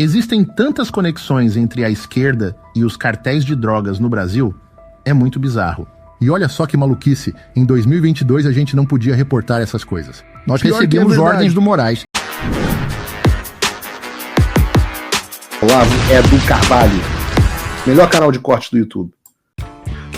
Existem tantas conexões entre a esquerda e os cartéis de drogas no Brasil, é muito bizarro. E olha só que maluquice, em 2022 a gente não podia reportar essas coisas. Nós recebemos ordens do Moraes. Olá, é Edu Carvalho, melhor canal de corte do YouTube.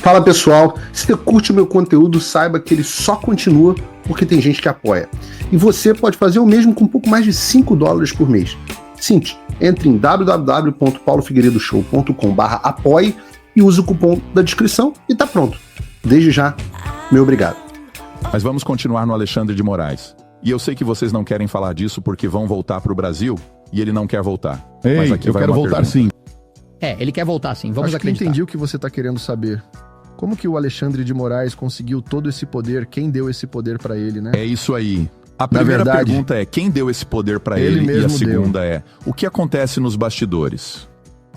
Fala pessoal, se você curte o meu conteúdo, saiba que ele só continua porque tem gente que apoia. E você pode fazer o mesmo com um pouco mais de $5 por mês. Simples, entre em www.paulofigueiredoshow.com/apoie e use o cupom da descrição e tá pronto. Desde já, meu obrigado. Mas vamos continuar no Alexandre de Moraes. E eu sei que vocês não querem falar disso porque vão voltar pro Brasil e ele não quer voltar. Ei, mas aqui eu quero voltar sim. Ele quer voltar sim, vamos acreditar. Entendi o que você tá querendo saber. Como que o Alexandre de Moraes conseguiu todo esse poder? Quem deu esse poder pra ele, né? É isso aí. A primeira pergunta é, quem deu esse poder pra ele? E a segunda é, o que acontece nos bastidores?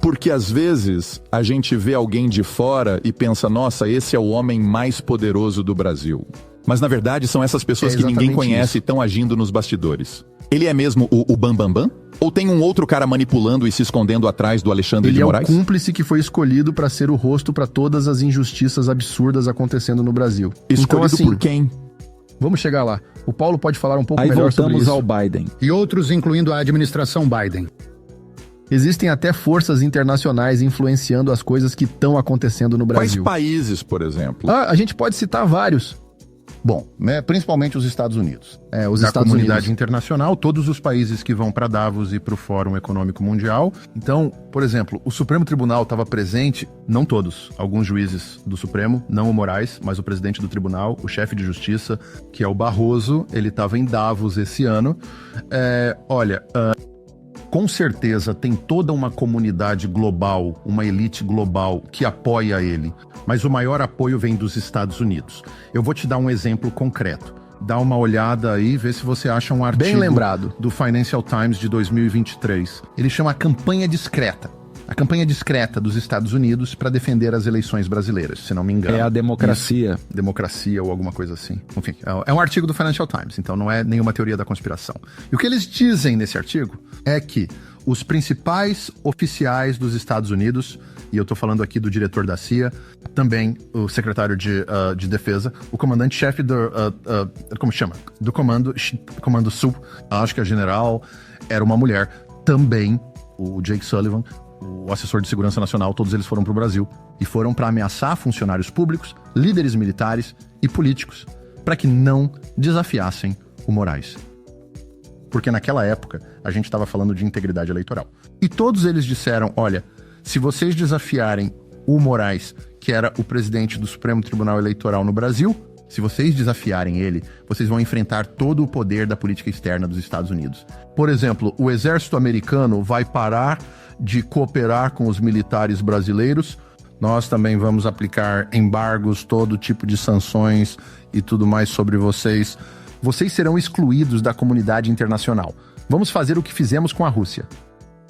Porque às vezes a gente vê alguém de fora e pensa, nossa, esse é o homem mais poderoso do Brasil. Mas na verdade são essas pessoas que ninguém conhece e estão agindo nos bastidores. Ele é mesmo o Bambambam? Ou tem um outro cara manipulando e se escondendo atrás do Alexandre de Moraes? Ele é o cúmplice que foi escolhido para ser o rosto para todas as injustiças absurdas acontecendo no Brasil. Escolhido por quem? Vamos chegar lá. O Paulo pode falar um pouco melhor sobre isso. Aí voltamos ao Biden. E outros, incluindo a administração Biden. Existem até forças internacionais influenciando as coisas que estão acontecendo no Brasil. Quais países, por exemplo? A gente pode citar vários. Bom, principalmente os Estados Unidos. Os da Estados comunidade Unidos. internacional, todos os países que vão para Davos e para o Fórum Econômico Mundial. Então, por exemplo, o Supremo Tribunal estava presente, não todos, alguns juízes do Supremo, não o Moraes, mas o presidente do tribunal, o chefe de justiça, que é o Barroso, ele estava em Davos esse ano. Com certeza tem toda uma comunidade global, uma elite global que apoia ele, mas o maior apoio vem dos Estados Unidos. Eu vou te dar um exemplo concreto. Dá uma olhada aí, vê se você acha um artigo bem lembrado do Financial Times de 2023. Ele chama a campanha discreta. A campanha discreta dos Estados Unidos para defender as eleições brasileiras, se não me engano. É a democracia. Isso, democracia ou alguma coisa assim. Enfim, é um artigo do Financial Times, então não é nenhuma teoria da conspiração. E o que eles dizem nesse artigo é que os principais oficiais dos Estados Unidos, e eu tô falando aqui do diretor da CIA, também o secretário de defesa, o comandante-chefe do Comando Sul, acho que a general era uma mulher, também o Jake Sullivan, o assessor de segurança nacional, todos eles foram para o Brasil e foram para ameaçar funcionários públicos, líderes militares e políticos para que não desafiassem o Moraes. Porque naquela época a gente estava falando de integridade eleitoral. E todos eles disseram, olha, se vocês desafiarem o Moraes, que era o presidente do Supremo Tribunal Eleitoral no Brasil, se vocês desafiarem ele, vocês vão enfrentar todo o poder da política externa dos Estados Unidos. Por exemplo, o exército americano vai parar de cooperar com os militares brasileiros. Nós também vamos aplicar embargos, todo tipo de sanções e tudo mais sobre vocês. Vocês serão excluídos da comunidade internacional. Vamos fazer o que fizemos com a Rússia.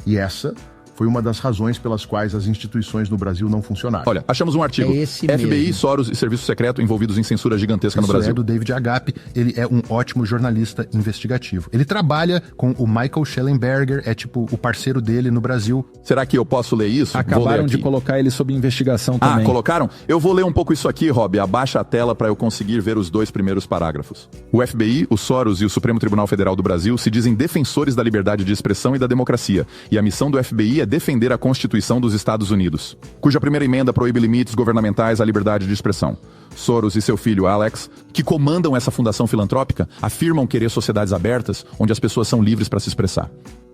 E essa foi uma das razões pelas quais as instituições no Brasil não funcionaram. Olha, achamos um artigo. FBI, Soros e Serviço Secreto envolvidos em censura gigantesca no Brasil. Isso é do David Agape. Ele é um ótimo jornalista investigativo. Ele trabalha com o Michael Schellenberger, é tipo o parceiro dele no Brasil. Será que eu posso ler isso? Acabaram de colocar ele sob investigação também. Ah, colocaram? Eu vou ler um pouco isso aqui, Rob. Abaixa a tela para eu conseguir ver os 2 primeiros parágrafos. O FBI, o Soros e o Supremo Tribunal Federal do Brasil se dizem defensores da liberdade de expressão e da democracia. E a missão do FBI é defender a Constituição dos Estados Unidos, cuja primeira emenda proíbe limites governamentais à liberdade de expressão. Soros e seu filho Alex, que comandam essa fundação filantrópica, afirmam querer sociedades abertas onde as pessoas são livres para se expressar.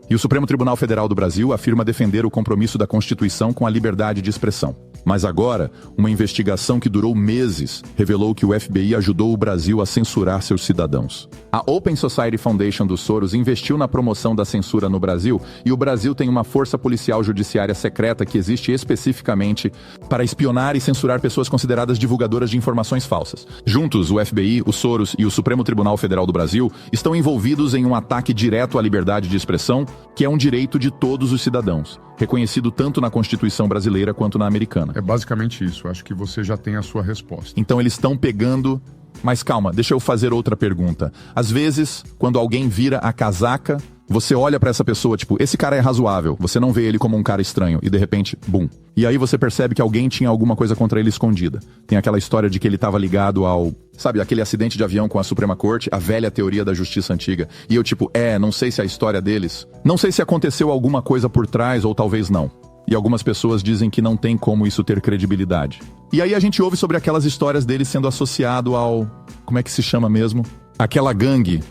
E o Supremo Tribunal Federal do Brasil afirma defender o compromisso da Constituição com a liberdade de expressão. Mas agora, uma investigação que durou meses revelou que o FBI ajudou o Brasil a censurar seus cidadãos. A Open Society Foundation dos Soros investiu na promoção da censura no Brasil e o Brasil tem uma força policial judiciária secreta que existe especificamente para espionar e censurar pessoas consideradas divulgadoras de informações falsas. Juntos, o FBI, o Soros e o Supremo Tribunal Federal do Brasil estão envolvidos em um ataque direto à liberdade de expressão, que é um direito de todos os cidadãos, reconhecido tanto na Constituição brasileira quanto na americana. É basicamente isso, acho que você já tem a sua resposta. Então eles estão pegando... Mas calma, deixa eu fazer outra pergunta. Às vezes, quando alguém vira a casaca Você olha pra essa pessoa, tipo, esse cara é razoável, você não vê ele como um cara estranho, e de repente, bum. E aí você percebe que alguém tinha alguma coisa contra ele escondida. Tem aquela história de que ele tava ligado ao, sabe, aquele acidente de avião com a Suprema Corte, a velha teoria da justiça antiga. E eu tipo, não sei se a história deles, não sei se aconteceu alguma coisa por trás ou talvez não. E algumas pessoas dizem que não tem como isso ter credibilidade. E aí a gente ouve sobre aquelas histórias dele sendo associado ao, como é que se chama mesmo? Aquela gangue,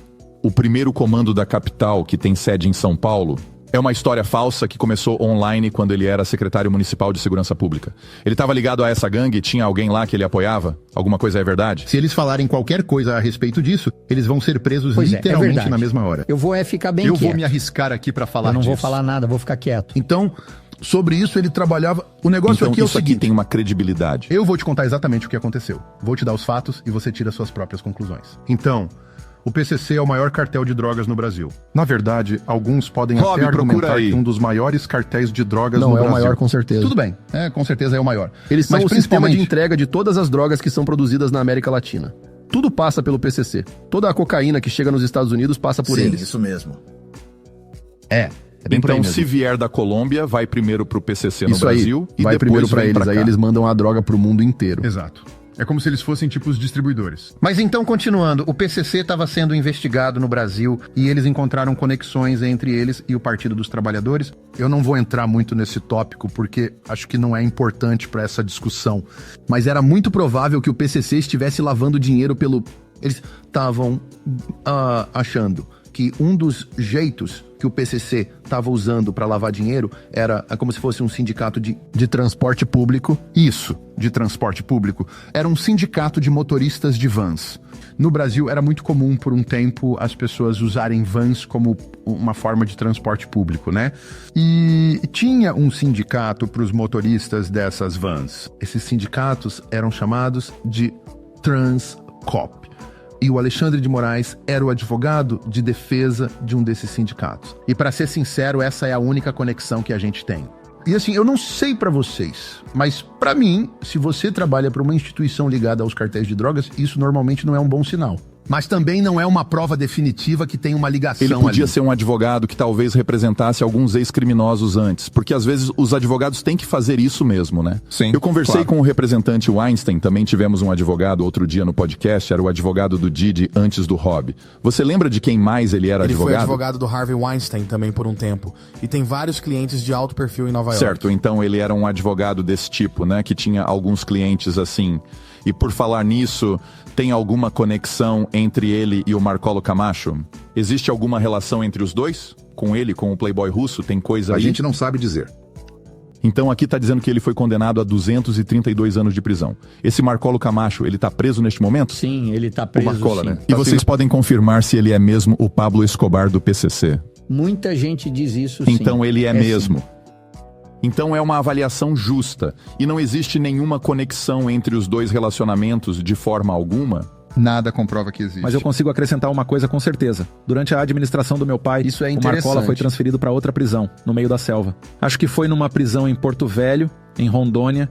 o primeiro comando da capital, que tem sede em São Paulo. É uma história falsa que começou online quando ele era secretário municipal de segurança pública. Ele estava ligado a essa gangue, tinha alguém lá que ele apoiava? Alguma coisa é verdade? Se eles falarem qualquer coisa a respeito disso, eles vão ser presos literalmente na mesma hora. Eu vou ficar bem quieto. quieto. Eu vou me arriscar aqui pra falar disso. Eu não vou falar nada, vou ficar quieto. Então, sobre isso ele trabalhava... O negócio então, aqui é o isso seguinte... aqui tem uma credibilidade. Eu vou te contar exatamente o que aconteceu. Vou te dar os fatos e você tira suas próprias conclusões. Então... O PCC é o maior cartel de drogas no Brasil. Na verdade, alguns podem até argumentar que um dos maiores cartéis de drogas no Brasil. Não, é o maior com certeza. Tudo bem, com certeza é o maior. Eles são o sistema de entrega de todas as drogas que são produzidas na América Latina. Tudo passa pelo PCC. Toda a cocaína que chega nos Estados Unidos passa por eles. Sim, isso mesmo. É bem por aí então, mesmo. se vier da Colômbia, vai primeiro pro PCC no Isso Brasil aí, e vai depois primeiro pra vem eles, pra aí cá. eles mandam a droga pro mundo inteiro. Exato. É como se eles fossem tipo os distribuidores. Mas então, continuando, o PCC estava sendo investigado no Brasil e eles encontraram conexões entre eles e o Partido dos Trabalhadores. Eu não vou entrar muito nesse tópico porque acho que não é importante para essa discussão. Mas era muito provável que o PCC estivesse lavando dinheiro pelo... Eles estavam achando que um dos jeitos que o PCC estava usando para lavar dinheiro era como se fosse um sindicato de transporte público. Isso, de transporte público. Era um sindicato de motoristas de vans. No Brasil era muito comum por um tempo as pessoas usarem vans como uma forma de transporte público, né? E tinha um sindicato para os motoristas dessas vans. Esses sindicatos eram chamados de Transcop. E o Alexandre de Moraes era o advogado de defesa de um desses sindicatos. E para ser sincero, essa é a única conexão que a gente tem. E assim, eu não sei pra vocês, mas pra mim, se você trabalha pra uma instituição ligada aos cartéis de drogas, isso normalmente não é um bom sinal. Mas também não é uma prova definitiva que tem uma ligação. Ele podia ali. ser um advogado que talvez representasse alguns ex-criminosos antes, porque às vezes os advogados têm que fazer isso mesmo, né? Sim, eu conversei com o representante Weinstein, também tivemos um advogado outro dia no podcast, era o advogado do Didi antes do Rob. Você lembra de quem mais ele era advogado? Ele foi advogado do Harvey Weinstein também por um tempo. E tem vários clientes de alto perfil em Nova York. Certo, então ele era um advogado desse tipo, né? Que tinha alguns clientes assim. E por falar nisso, tem alguma conexão entre ele e o Marcolo Camacho? Existe alguma relação entre os dois? Com ele, com o playboy russo? Tem coisa A aí? gente não sabe dizer. Então aqui tá dizendo que ele foi condenado a 232 anos de prisão. Esse Marcolo Camacho, ele tá preso neste momento? Sim, ele tá preso, Marcola, sim. né? E vocês podem confirmar se ele é mesmo o Pablo Escobar do PCC? Muita gente diz isso, sim. Então ele é mesmo. Sim. Então é uma avaliação justa. E não existe nenhuma conexão entre os dois relacionamentos de forma alguma? Nada comprova que existe. Mas eu consigo acrescentar uma coisa com certeza. Durante a administração do meu pai, Isso é o Marcola interessante. foi transferido para outra prisão, no meio da selva. Acho que foi numa prisão em Porto Velho, em Rondônia.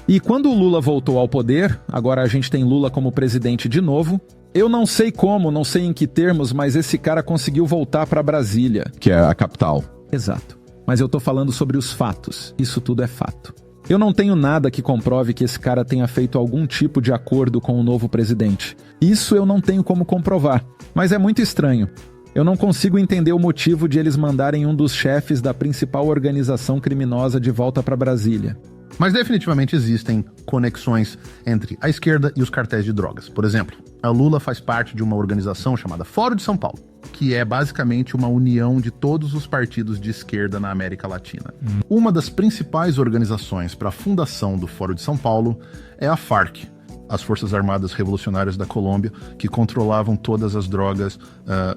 E quando o Lula voltou ao poder, agora a gente tem Lula como presidente de novo, eu não sei como, não sei em que termos, mas esse cara conseguiu voltar para Brasília. Que é a capital. Exato. Mas eu tô falando sobre os fatos. Isso tudo é fato. Eu não tenho nada que comprove que esse cara tenha feito algum tipo de acordo com o novo presidente. Isso eu não tenho como comprovar. Mas é muito estranho. Eu não consigo entender o motivo de eles mandarem um dos chefes da principal organização criminosa de volta para Brasília. Mas definitivamente existem conexões entre a esquerda e os cartéis de drogas. Por exemplo, a Lula faz parte de uma organização chamada Fórum de São Paulo, que é basicamente uma união de todos os partidos de esquerda na América Latina. Uma das principais organizações para a fundação do Fórum de São Paulo é a FARC, as Forças Armadas Revolucionárias da Colômbia, que controlavam todas as drogas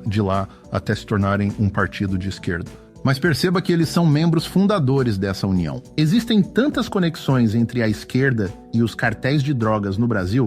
de lá até se tornarem um partido de esquerda. Mas perceba que eles são membros fundadores dessa união. Existem tantas conexões entre a esquerda e os cartéis de drogas no Brasil,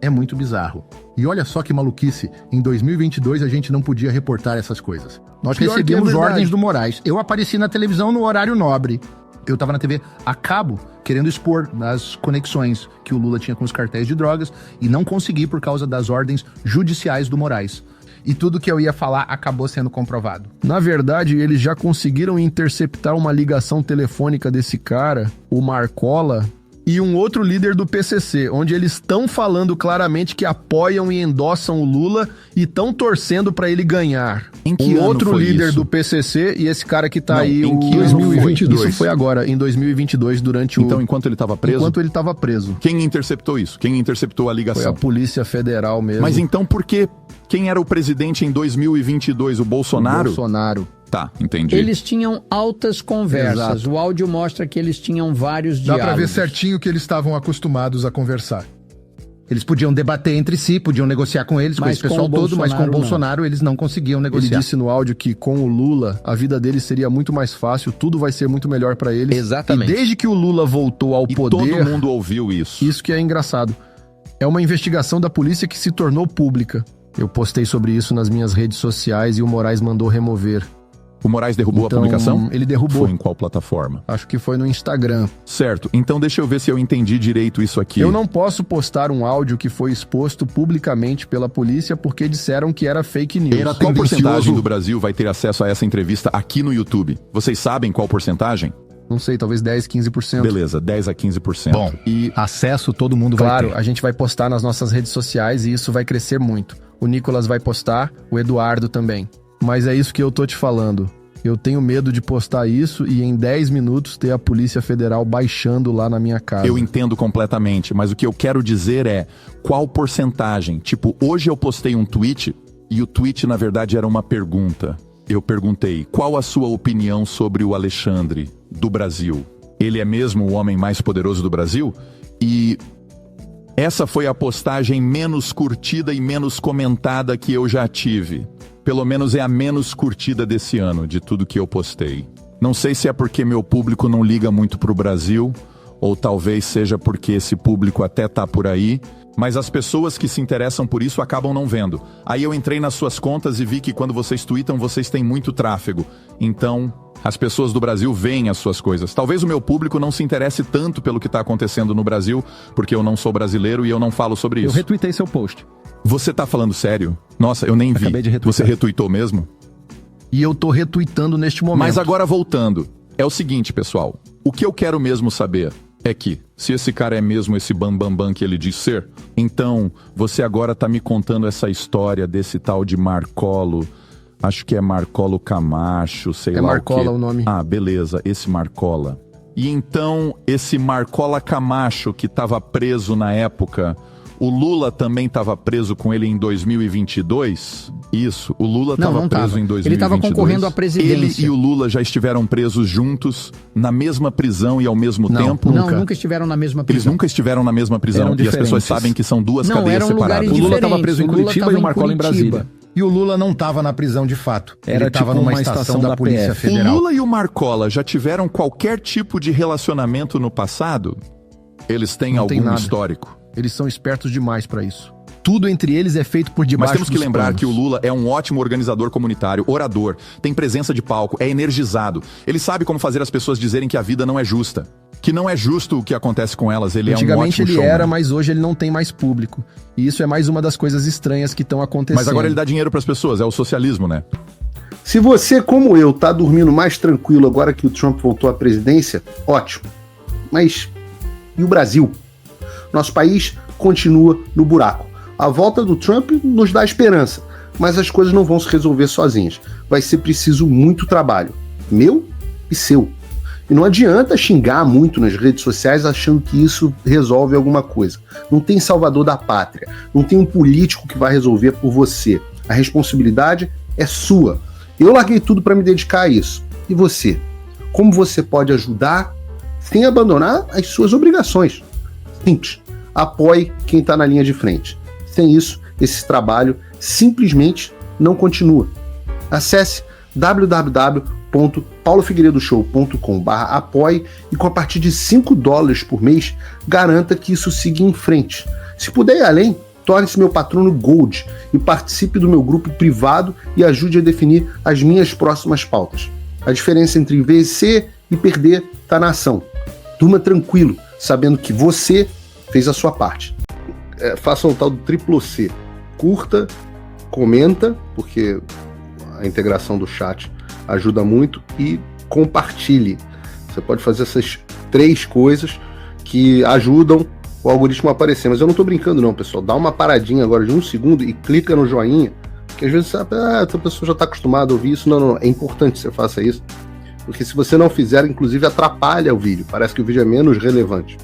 é muito bizarro. E olha só que maluquice, em 2022 a gente não podia reportar essas coisas. Nós recebemos ordens do Moraes. Eu apareci na televisão no horário nobre. Eu tava na TV a cabo, querendo expor as conexões que o Lula tinha com os cartéis de drogas e não consegui por causa das ordens judiciais do Moraes. e tudo que eu ia falar acabou sendo comprovado. Na verdade, eles já conseguiram interceptar uma ligação telefônica desse cara, o Marcola, e um outro líder do PCC, onde eles estão falando claramente que apoiam e endossam o Lula e estão torcendo para ele ganhar. Em que ano outro foi líder isso? do PCC e esse cara que tá Não, aí, em o que ano foi? 2022. Isso Isso foi agora, em 2022, durante Então, enquanto ele estava preso, enquanto ele tava preso. quem interceptou isso? Quem interceptou a Foi ligação? a Polícia Federal mesmo. Mas então por que quem era o presidente em 2022? O Bolsonaro? Bolsonaro. Tá, entendi. Eles tinham altas conversas. Exato. O áudio mostra que eles tinham vários Dá diálogos. pra ver certinho que eles estavam acostumados a conversar. Eles podiam debater entre si, podiam negociar com eles, com Mas esse pessoal com o todo, mas com o Bolsonaro, Bolsonaro eles não conseguiam Ele negociar. disse no áudio que com o Lula, a vida dele seria muito mais fácil, tudo vai ser muito melhor pra eles. Exatamente. E desde que o Lula voltou ao E poder, todo mundo ouviu isso. isso que é engraçado. É uma investigação da polícia que se tornou pública. Eu postei sobre isso nas minhas redes sociais e o Moraes mandou remover. O Moraes derrubou Então, a publicação? ele derrubou. Foi em qual plataforma? Acho que foi no Instagram. Certo, então deixa eu ver se eu entendi direito isso aqui. Eu não posso postar um áudio que foi exposto publicamente pela polícia porque disseram que era fake news. Era Qual porcentagem tendencioso. do Brasil vai ter acesso a essa entrevista aqui no YouTube? Vocês sabem qual porcentagem? Não sei, talvez 10, 15%. Beleza, 10 a 15%. Bom, e acesso todo mundo vai Claro, ter. a gente vai postar nas nossas redes sociais e isso vai crescer muito. O Nicolas vai postar, o Eduardo também. Mas é isso que eu tô te falando. Eu tenho medo de postar isso e em 10 minutos ter a Polícia Federal baixando lá na minha casa. eu entendo completamente, mas o que eu quero dizer é qual porcentagem? Tipo, hoje eu postei um tweet e o tweet na verdade era uma pergunta. Eu perguntei, qual a sua opinião sobre o Alexandre do Brasil? Ele é mesmo o homem mais poderoso do Brasil? E essa foi a postagem menos curtida e menos comentada que eu já tive. Pelo menos é a menos curtida desse ano, de tudo que eu postei. Não sei se é porque meu público não liga muito pro Brasil, ou talvez seja porque esse público até tá por aí, mas as pessoas que se interessam por isso acabam não vendo. Aí eu entrei nas suas contas e vi que quando vocês tweetam, vocês têm muito tráfego. Então, as pessoas do Brasil veem as suas coisas. Talvez o meu público não se interesse tanto pelo que está acontecendo no Brasil, porque eu não sou brasileiro e eu não falo sobre Eu isso. retuitei seu post. Você tá falando sério? Nossa, eu nem vi. Acabei de retweetar. Você retuitou mesmo? E eu tô retweetando neste momento. Mas agora voltando, é o seguinte, pessoal. O que eu quero mesmo saber é que, se esse cara é mesmo esse bambambam que ele diz ser, então você agora tá me contando essa história desse tal de Marcolo. Acho que é Marcolo Camacho, sei lá Marcola o quê. o nome. Ah, beleza, esse Marcola. E então, esse Marcola Camacho que tava preso na época, o Lula também estava preso com ele em 2022? Isso, o Lula Não, estava não preso tava. em 2022. Ele estava concorrendo à presidência. Ele e o Lula já estiveram presos juntos, na mesma prisão e ao mesmo Não, tempo? Não, nunca estiveram na mesma Eles prisão. nunca estiveram na mesma prisão. Eram E as pessoas diferentes. sabem que são duas Não, cadeias eram separadas. lugares O Lula estava diferentes. preso em O Lula Curitiba tava e o em Marcola em Curitiba. Brasília. E o Lula não estava na prisão de fato. Era Ele estava tipo numa uma estação da Polícia PF. O Federal. Lula e o Marcola já tiveram qualquer tipo de relacionamento no passado? Eles têm Não algum tem nada. histórico? Eles são espertos demais pra isso. Tudo entre eles é feito por Mas debaixo temos que dos lembrar panos. que o Lula é um ótimo organizador comunitário, orador, tem presença de palco, é energizado. Ele sabe como fazer as pessoas dizerem que a vida não é justa. Que não é justo o que acontece com elas. Ele é um Antigamente ótimo ele showman. era, mas hoje ele não tem mais público. E isso é mais uma das coisas estranhas que estão acontecendo. Mas agora ele dá dinheiro pras pessoas, é o socialismo, né? Se você, como eu, tá dormindo mais tranquilo agora que o Trump voltou à presidência, ótimo. Mas e o Brasil? Nosso país continua no buraco. A volta do Trump nos dá esperança, mas as coisas não vão se resolver sozinhas. Vai ser preciso muito trabalho, meu e seu. E não adianta xingar muito nas redes sociais achando que isso resolve alguma coisa. Não tem salvador da pátria, não tem um político que vai resolver por você. A responsabilidade é sua. Eu larguei tudo para me dedicar a isso. E você? Como você pode ajudar sem abandonar as suas obrigações? Simples. Apoie quem está na linha de frente. Sem isso, esse trabalho simplesmente não continua. Acesse www.paulofigueiredoshow.com/apoie e com a partir de $5 por mês, garanta que isso siga em frente. Se puder ir além, torne-se meu patrono Gold e participe do meu grupo privado e ajude a definir as minhas próximas pautas. A diferença entre vencer e perder está na ação. Durma tranquilo, sabendo que você fez a sua parte. Faça o tal do triplo C. Curta, comenta, porque a integração do chat ajuda muito, e compartilhe. Você pode fazer essas 3 coisas que ajudam o algoritmo a aparecer. Mas eu não tô brincando não, pessoal. Dá uma paradinha agora de 1 segundo e clica no joinha, que às vezes sabe, essa pessoa já está acostumada a ouvir isso. Não, é importante que você faça isso, porque se você não fizer, inclusive atrapalha o vídeo. Parece que o vídeo é menos relevante.